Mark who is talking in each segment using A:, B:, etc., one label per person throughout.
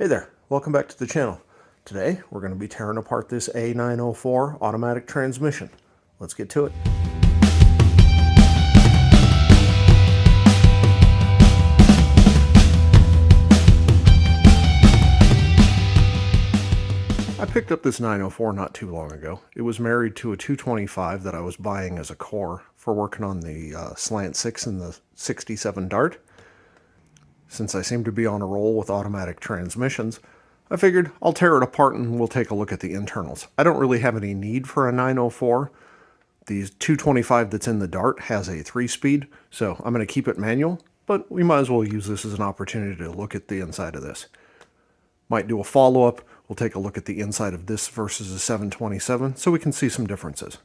A: Hey there, welcome back to the channel. Today we're going to be tearing apart this A904 automatic transmission. Let's get to it. I picked up this 904 not too long ago. It was married to a 225 that I was buying as a core for working on the Slant 6 and the 67 Dart. Since I seem to be on a roll with automatic transmissions, I figured I'll tear it apart and we'll take a look at the internals. I don't really have any need for a 904. The 225 that's in the Dart has a 3-speed, so I'm going to keep it manual, but we might as well use this as an opportunity to look at the inside of this. Might do a follow-up. We'll take a look at the inside of this versus a 727 so we can see some differences.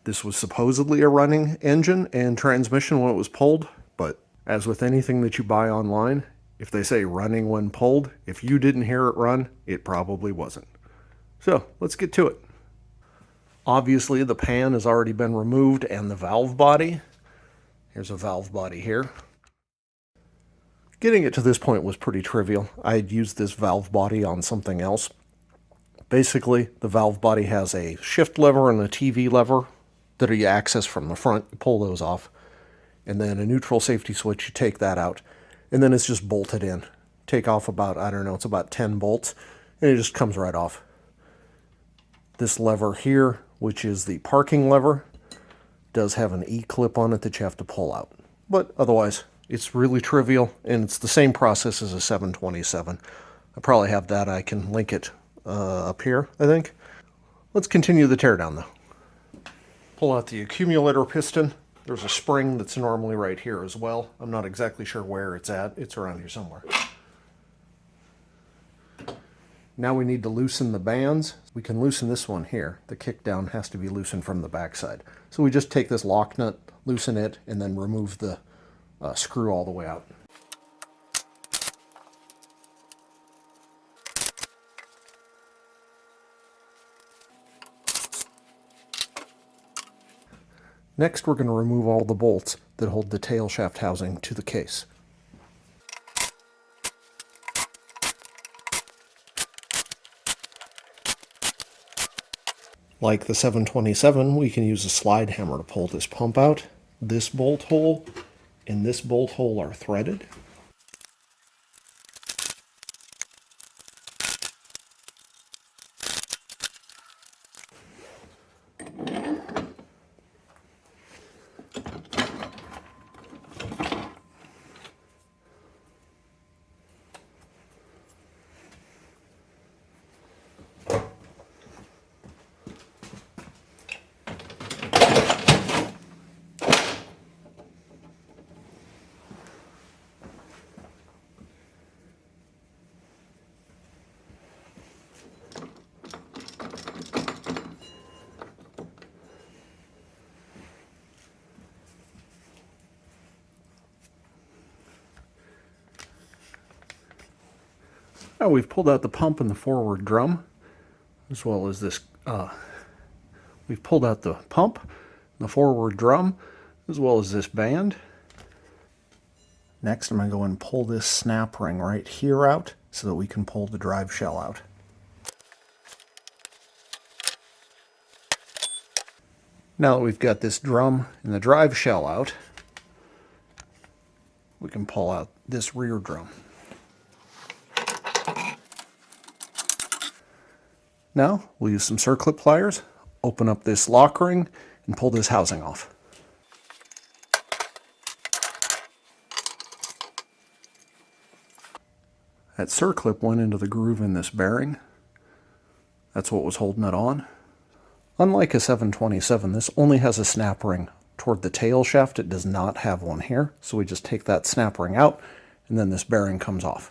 A: This was supposedly a running engine and transmission when it was pulled, but as with anything that you buy online, if they say running when pulled, if you didn't hear it run, it probably wasn't. So let's get to it. Obviously the pan has already been removed and the valve body. Here's a valve body here. Getting it to this point was pretty trivial. I had used this valve body on something else. Basically, the valve body has a shift lever and a TV lever that you access from the front. You pull those off. And then a neutral safety switch, you take that out. And then it's just bolted in. Take off about, I don't know, it's about 10 bolts. And it just comes right off. This lever here, which is the parking lever, does have an E-clip on it that you have to pull out. But otherwise, it's really trivial, and it's the same process as a 727. I probably have that. I can link it up here, I think. Let's continue the teardown, though. Pull out the accumulator piston. There's a spring that's normally right here as well. I'm not exactly sure where it's at. It's around here somewhere. Now we need to loosen the bands. We can loosen this one here. The kickdown has to be loosened from the backside. So we just take this lock nut, loosen it, and then remove the screw all the way out. Next, we're going to remove all the bolts that hold the tail shaft housing to the case. Like the 727, we can use a slide hammer to pull this pump out. This bolt hole and this bolt hole are threaded. Now we've pulled out the pump and the forward drum, as well as this, we've pulled out the pump, the forward drum, as well as this band. Next I'm going to go and pull this snap ring right here out so that we can pull the drive shell out. Now that we've got this drum and the drive shell out, we can pull out this rear drum. Now we'll use some circlip pliers, open up this lock ring, and pull this housing off. That circlip went into the groove in this bearing. That's what was holding it on. Unlike a 727, this only has a snap ring toward the tail shaft. It does not have one here, so we just take that snap ring out, and then this bearing comes off.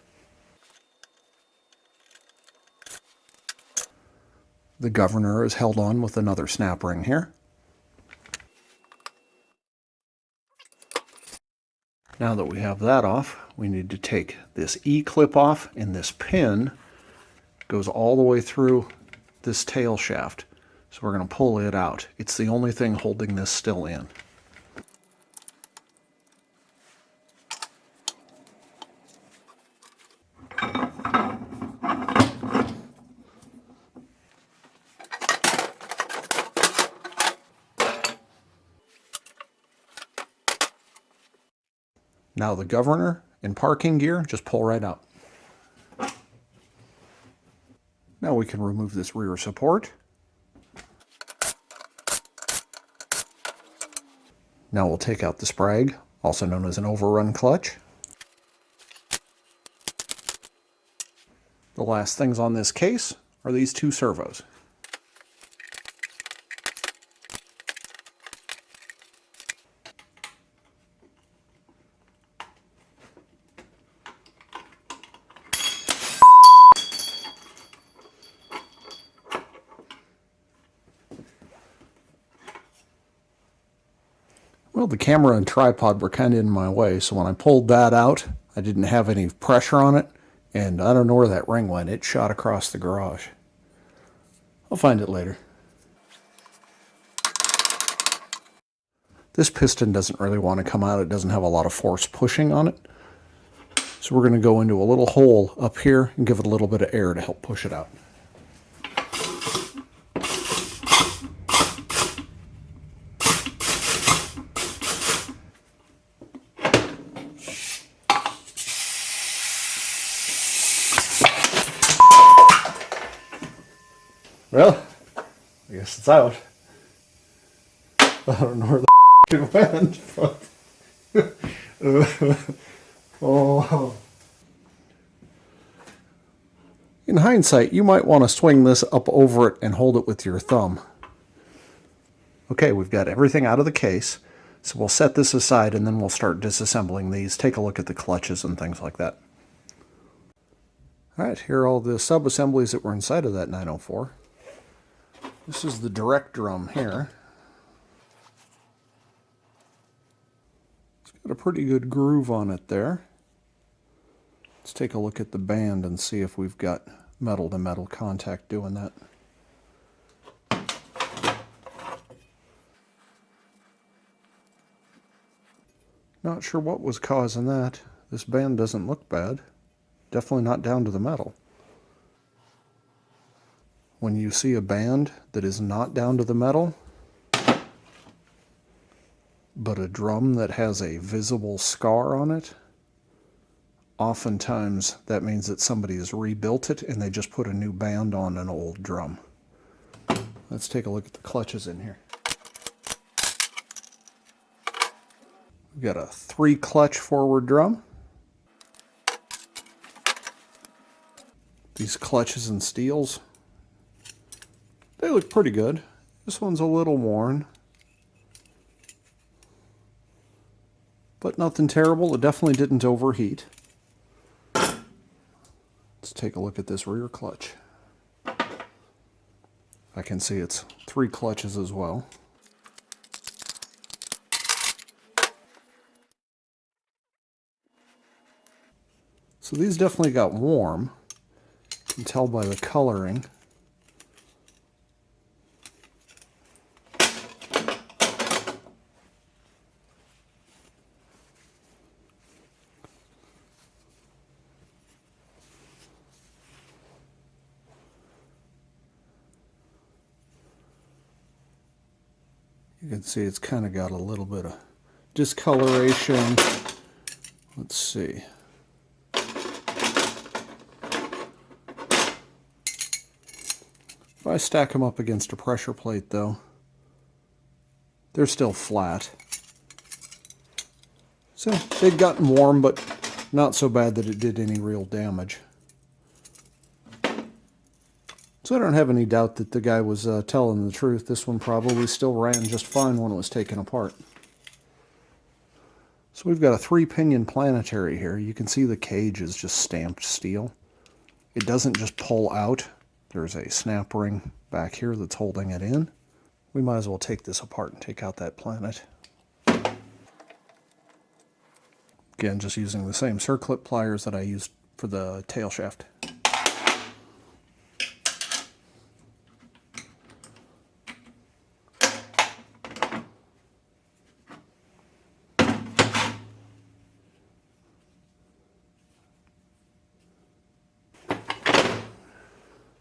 A: The governor is held on with another snap ring here. Now that we have that off, we need to take this E-clip off, and this pin goes all the way through this tail shaft. So we're going to pull it out. It's the only thing holding this still in. Now the governor and parking gear just pull right out. Now we can remove this rear support. Now we'll take out the sprag, also known as an overrun clutch. The last things on this case are these two servos. Well, the camera and tripod were kind of in my way, so when I pulled that out, I didn't have any pressure on it, and I don't know where that ring went. It shot across the garage. I'll find it later. This piston doesn't really want to come out. It doesn't have a lot of force pushing on it. So we're going to go into a little hole up here and give it a little bit of air to help push it out. Well, I guess it's out. I don't know where the it went, but oh. In hindsight, you might want to swing this up over it and hold it with your thumb. Okay, we've got everything out of the case, so we'll set this aside and then we'll start disassembling these, take a look at the clutches and things like that. Alright, here are all the sub-assemblies that were inside of that 904. This is the direct drum here. It's got a pretty good groove on it there. Let's take a look at the band and see if we've got metal-to-metal contact doing that. Not sure what was causing that. This band doesn't look bad. Definitely not down to the metal. When you see a band that is not down to the metal, but a drum that has a visible scar on it, oftentimes that means that somebody has rebuilt it and they just put a new band on an old drum. Let's take a look at the clutches in here. We've got a 3-clutch forward drum. These clutches and steels, they look pretty good. This one's a little worn, but nothing terrible. It definitely didn't overheat. Let's take a look at this rear clutch. I can see it's 3 clutches as well. So these definitely got warm. You can tell by the coloring. You can see it's kind of got a little bit of discoloration. Let's see. If I stack them up against a pressure plate though, they're still flat. So they'd gotten warm, but not so bad that it did any real damage. So I don't have any doubt that the guy was telling the truth. This one probably still ran just fine when it was taken apart. So we've got a 3-pinion planetary here. You can see the cage is just stamped steel. It doesn't just pull out. There's a snap ring back here that's holding it in. We might as well take this apart and take out that planet. Again, just using the same circlip pliers that I used for the tail shaft.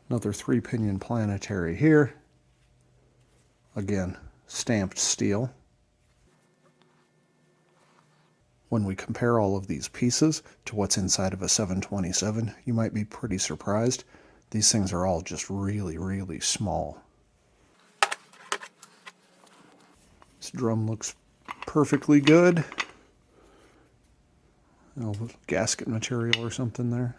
A: Another 3-pinion planetary here. Again, stamped steel. When we compare all of these pieces to what's inside of a 727, you might be pretty surprised. These things are all just really, really small. This drum looks perfectly good. Oh, gasket material or something there.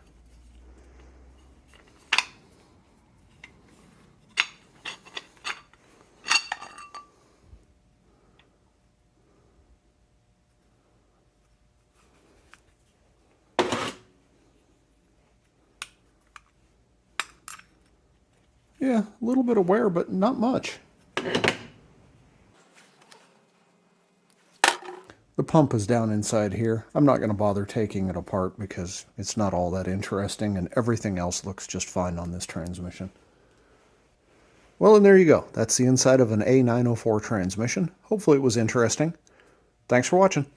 A: Yeah, a little bit of wear, but not much. The pump is down inside here. I'm not going to bother taking it apart because it's not all that interesting, and everything else looks just fine on this transmission. Well, and there you go. That's the inside of an A904 transmission. Hopefully it was interesting. Thanks for watching.